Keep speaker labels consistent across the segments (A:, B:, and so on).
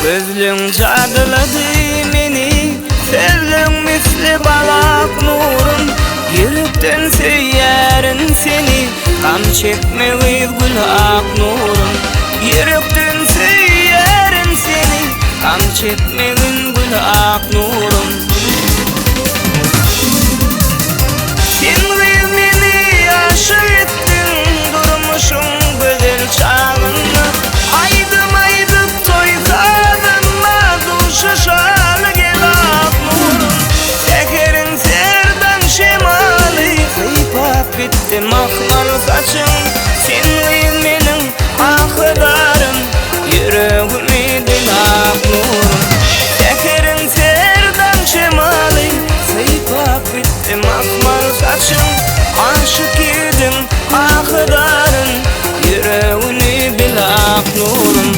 A: Gözlüğün çağdaladı meni, sevlüğün misli balak nurum. Yürekten söylerim seni, kan çekmeyiz gül ak nurum. Yürekten söylerim seni, kan çekmeyin gül ak nurum. Sen beni aşık ettin, durmuşum güzel çağında. Aydım aydım toysadın, duşu şalı gel ak nurum. Tekerin serdan şemali, kıypap bitti makmal saçın. Sen benim akıdarım, yüreğimi dil ak nurum. Tekerin serdan şemali, kıypap bitti makmal saçın. Aşık idim akıdarım, yüreğini bil ak nurum.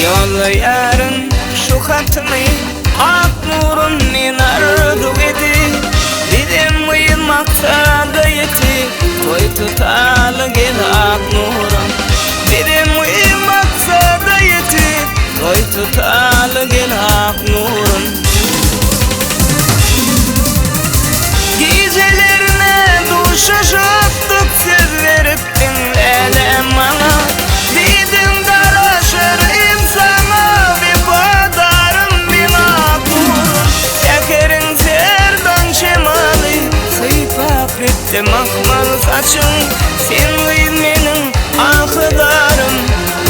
A: Yollayarın şu hatımı, ak nurun men arzu edi. Dedim uyum maksada yeti, toy tutalı gel ak nurum. Dedim uyum maksada yeti, toy tutalı gel ak nurum. Gecelerine duşacaktık, söz verip dinleyelim bana. Dedim daraşırım sana, vefadarım bin ak nurum. Tekerin serdan şemali, sıypap bitti makmal saçın. Sen benim akıdarım,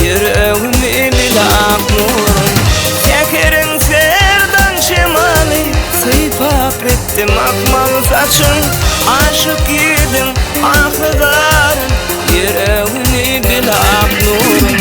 A: yüreğimi bil ak nurum. Tekerin serdan şemali, sıypap bitti makmal saçın. Aşık idim akıdarım, yüreğimi bil ak nurum.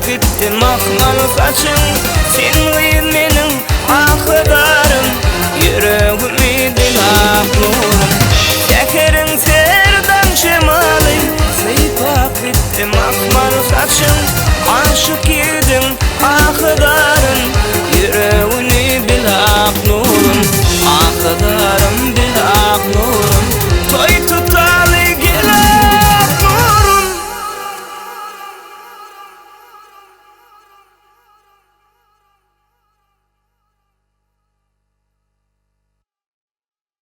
A: Bitti makmal saçın, sen benim akıdarım, yüreğimi dil ak nurum. Tekerin serdan şemali, sıypap bitti makmal saçın. Aşık